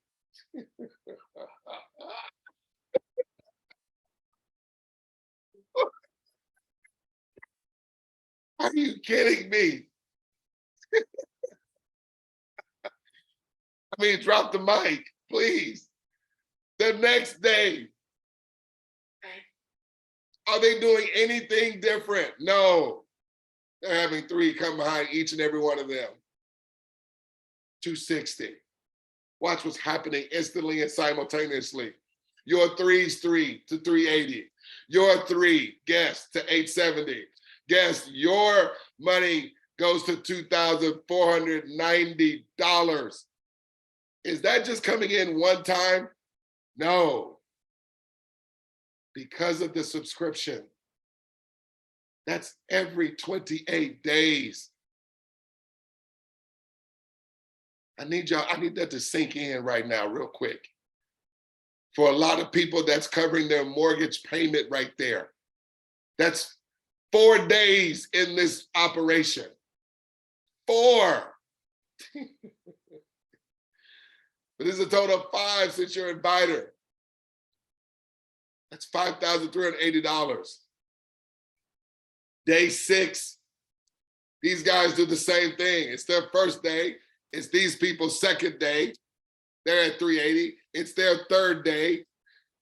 Are you kidding me? I mean, drop the mic, please. The next day, are they doing anything different? No. They're having 3 come behind each and every one of them. 260. Watch what's happening instantly and simultaneously. Your 3's 3 to 380. Your 3, guess, to 870. Guess your money goes to $2,490. Is that just coming in one time? No. Because of the subscription. That's every 28 days. I need that to sink in right now real quick. For a lot of people, that's covering their mortgage payment right there. That's 4 days in this operation. 4. But this is a total of 5 since you're inviter. That's $5,380. Day 6, these guys do the same thing. It's their first day. It's these people's second day. They're at 380. It's their third day.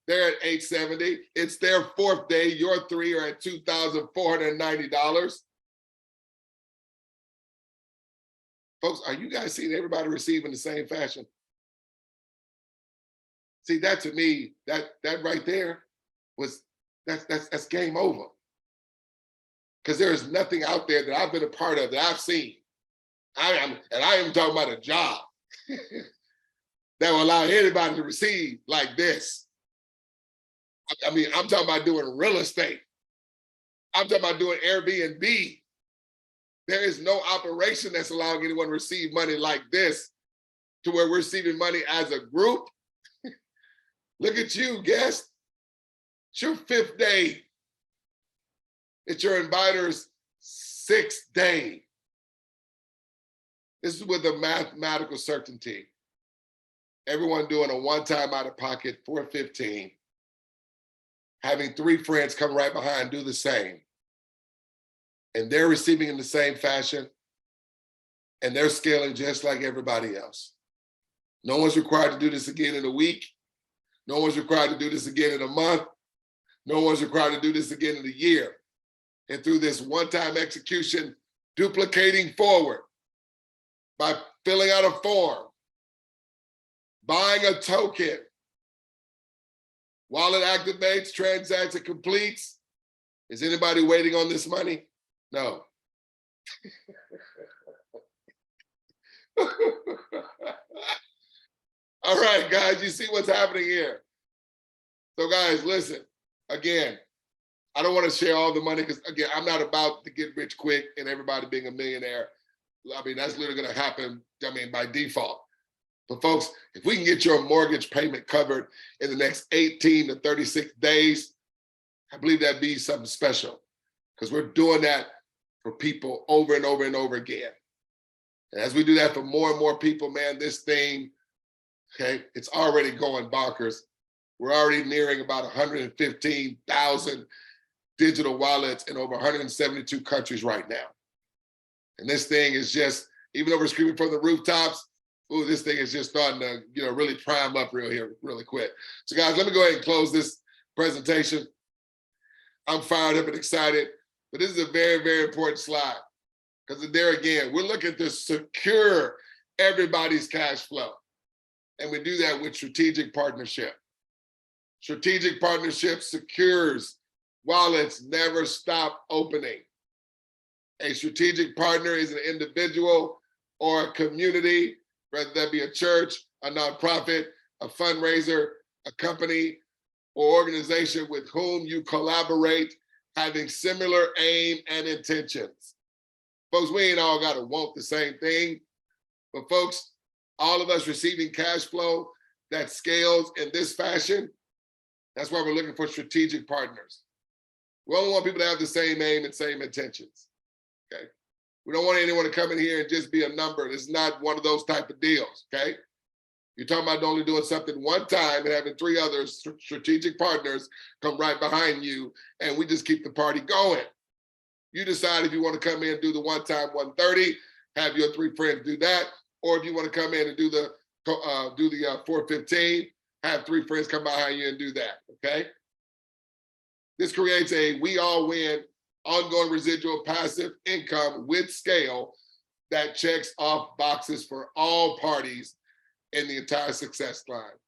They're at 870. It's their 4th day. Your 3 are at $2,490. Folks, are you guys seeing everybody receive in the same fashion? See, that to me, that right there was, that's game over. Because there is nothing out there that I've been a part of that I've seen. I am talking about a job that will allow anybody to receive like this. I mean, I'm talking about doing real estate. I'm talking about doing Airbnb. There is no operation that's allowing anyone to receive money like this, to where we're receiving money as a group. Look at you, guest. It's your 5th day. It's your inviters 36th day. This is with a mathematical certainty. Everyone doing a one-time out-of-pocket $415. Having 3 friends come right behind do the same. And they're receiving in the same fashion. And they're scaling just like everybody else. No one's required to do this again in a week. No one's required to do this again in a month. No one's required to do this again in a year. And through this one-time execution, duplicating forward by filling out a form, buying a token, wallet activates, transaction completes. Is anybody waiting on this money? No. All right, guys, you see what's happening here. So guys, listen, again, I don't want to share all the money because again, I'm not about to get rich quick and everybody being a millionaire. I mean, that's literally going to happen, I mean, by default. But folks, if we can get your mortgage payment covered in the next 18 to 36 days, I believe that'd be something special because we're doing that for people over and over and over again. And as we do that for more and more people, man, this thing, okay, it's already going bonkers. We're already nearing about 115,000 digital wallets in over 172 countries right now. And this thing is just, even though we're screaming from the rooftops, ooh, this thing is just starting to, really prime up really quick. So guys, let me go ahead and close this presentation. I'm fired up and excited, but this is a very, very important slide because there again, we're looking to secure everybody's cash flow. And we do that with strategic partnership. Strategic partnership secures wallets never stop opening. A strategic partner is an individual or a community, whether that be a church, a nonprofit, a fundraiser, a company, or organization with whom you collaborate, having similar aim and intentions. Folks, we ain't all gotta want the same thing, but folks, all of us receiving cash flow that scales in this fashion, that's why we're looking for strategic partners. We only want people to have the same aim and same intentions, okay? We don't want anyone to come in here and just be a number. It's not one of those type of deals, okay? You're talking about only doing something one time and having 3 other strategic partners come right behind you, and we just keep the party going. You decide if you want to come in and do the one time 130, have your 3 friends do that, or if you want to come in and do the 415, have 3 friends come behind you and do that, okay? This creates a we all win, ongoing residual passive income with scale that checks off boxes for all parties in the entire success line.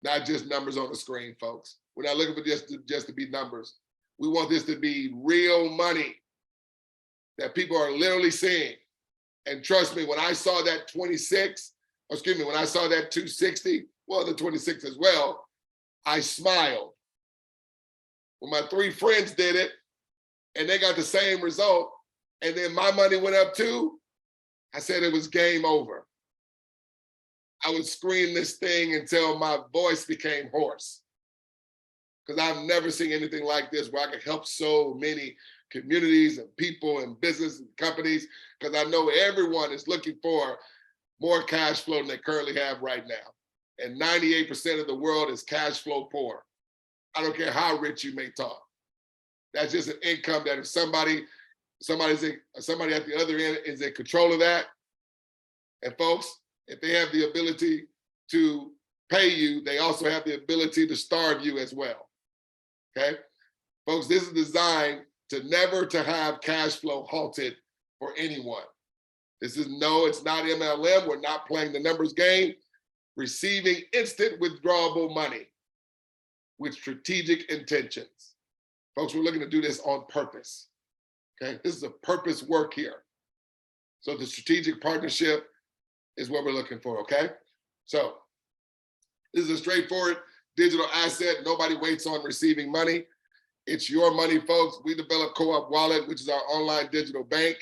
Not just numbers on the screen, folks. We're not looking for just to be numbers. We want this to be real money that people are literally seeing. And trust me, when I saw that 26, when I saw that 260, well, the 26 as well, I smiled. When my 3 friends did it, and they got the same result, and then my money went up too, I said it was game over. I would scream this thing until my voice became hoarse. Because I've never seen anything like this where I could help so many communities and people and business and companies, because I know everyone is looking for more cash flow than they currently have right now. And 98% of the world is cash flow poor. I don't care how rich you may talk. That's just an income that if somebody at the other end is in control of that, and folks, if they have the ability to pay you, they also have the ability to starve you as well, okay? Folks, this is designed to never to have cash flow halted for anyone. This is it's not MLM, we're not playing the numbers game. Receiving instant withdrawable money with strategic intentions. Folks, we're looking to do this on purpose, okay? This is a purpose work here. So the strategic partnership is what we're looking for, okay? So this is a straightforward digital asset. Nobody waits on receiving money. It's your money, folks. We developed CoopWallet, which is our online digital bank.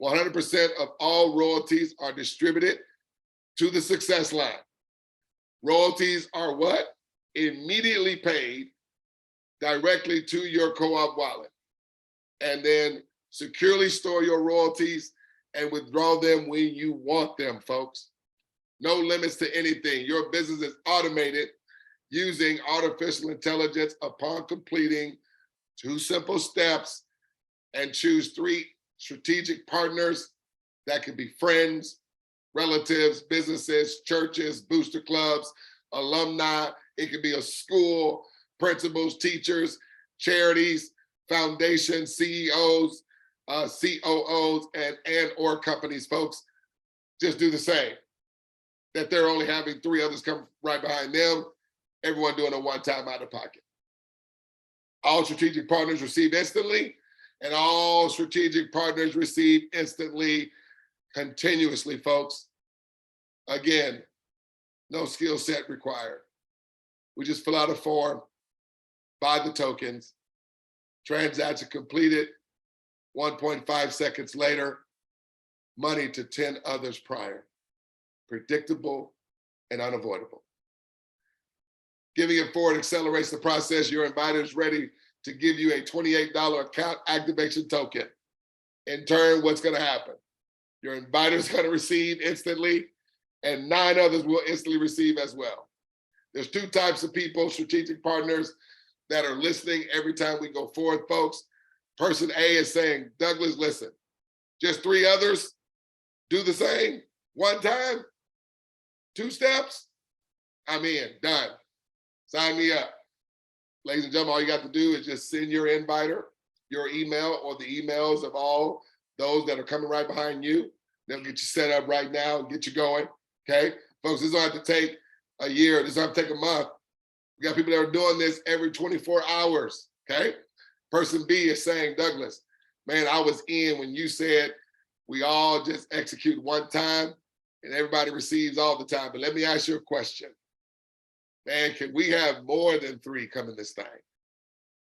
100% of all royalties are distributed to the success line. Royalties are what? Immediately paid directly to your co-op wallet. And then securely store your royalties, and withdraw them when you want them, folks. No limits to anything. Your business is automated using artificial intelligence upon completing 2 simple steps, and choose 3 strategic partners. That could be friends, relatives, businesses, churches, booster clubs, alumni. It could be a school, principals, teachers, charities, foundations, CEOs, COOs, and or companies, folks. Just do the same. That they're only having 3 others come right behind them, everyone doing a one-time out of pocket. All strategic partners receive instantly, and all strategic partners receive instantly, continuously, folks. Again, no skill set required. We just fill out a form, buy the tokens, transaction completed, 1.5 seconds later, money to 10 others prior. Predictable and unavoidable. Giving it forward accelerates the process. Your inviter is ready to give you a $28 account activation token. In turn, what's going to happen? Your inviter is going to receive instantly, and 9 others will instantly receive as well. There's 2 types of people, strategic partners, that are listening every time we go forward, folks. Person A is saying, Douglas, listen, just 3 others, do the same, one time, 2 steps, I'm in, done. Sign me up. Ladies and gentlemen, all you got to do is just send your inviter, your email, or the emails of all those that are coming right behind you. They'll get you set up right now and get you going, okay? Folks, this don't have to take a year. This don't have to take a month. We got people that are doing this every 24 hours, okay? Person B is saying, Douglas, man, I was in when you said we all just execute one time and everybody receives all the time. But let me ask you a question. Man, can we have more than 3 come in this thing?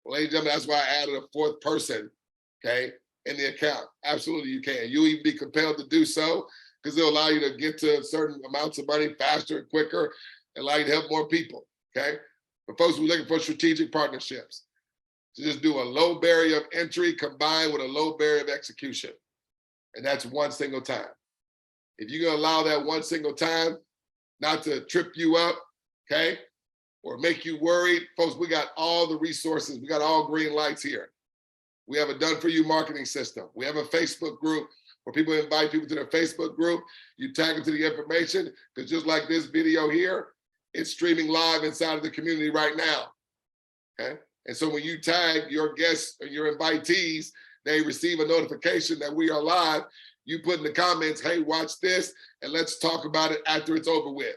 Well, ladies and gentlemen, that's why I added a 4th person, okay, in the account. Absolutely, you can. You'll even be compelled to do so because it'll allow you to get to certain amounts of money faster and quicker, and allow you to help more people, okay? But folks, we're looking for strategic partnerships. To just do a low barrier of entry combined with a low barrier of execution. And that's one single time. If you're gonna allow that one single time not to trip you up, okay, or make you worried, folks, we got all the resources. We got all green lights here. We have a done-for-you marketing system. We have a Facebook group where people invite people to their Facebook group. You tag them to the information, because just like this video here, it's streaming live inside of the community right now, okay? And so when you tag your guests or your invitees, they receive a notification that we are live. You put in the comments, hey, watch this, and let's talk about it after it's over with.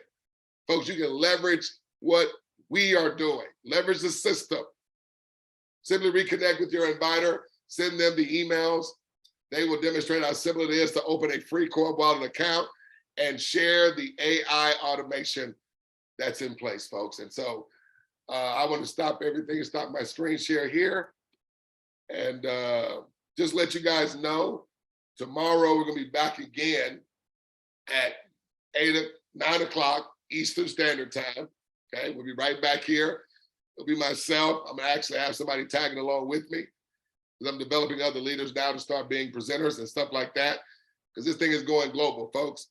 Folks, you can leverage what we are doing. Leverage the system. Simply reconnect with your inviter, send them the emails. They will demonstrate how simple it is to open a free CoopWallet account and share the AI automation that's in place, folks. And so I want to stop everything and stop my screen share here. And just let you guys know, tomorrow we're going to be back again at 9 o'clock Eastern Standard Time. Okay, we'll be right back here. It'll be myself. I'm going to actually have somebody tagging along with me, because I'm developing other leaders now to start being presenters and stuff like that, because this thing is going global, folks.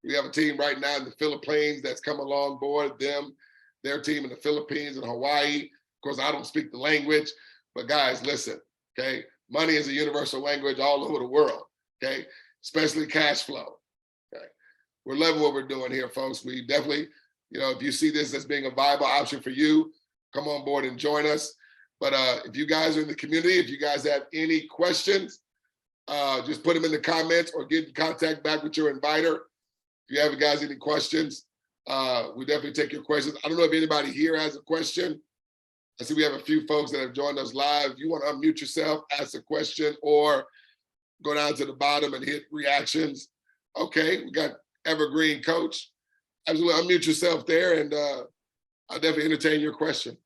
We have a team right now in the Philippines that's come along board, their team in the Philippines and Hawaii. Of course, I don't speak the language, but guys, listen, okay? Money is a universal language all over the world, okay? Especially cash flow, okay? We're loving what we're doing here, folks. We definitely, you know, if you see this as being a viable option for you, come on board and join us. But if you guys are in the community, if you guys have any questions, just put them in the comments or get in contact back with your inviter. If you have guys any questions, we definitely take your questions. I don't know if anybody here has a question. I see we have a few folks that have joined us live. If you want to unmute yourself, ask a question, or go down to the bottom and hit reactions. Okay, we got Evergreen Coach. Absolutely, unmute yourself there, and I'll definitely entertain your question.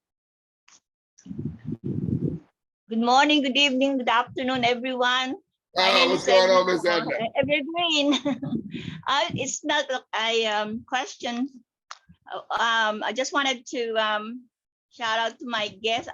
Good morning, good evening, good afternoon, everyone. My name What's is going on, Miss Edna? Evergreen. It's not a question. I just wanted to shout out to my guest,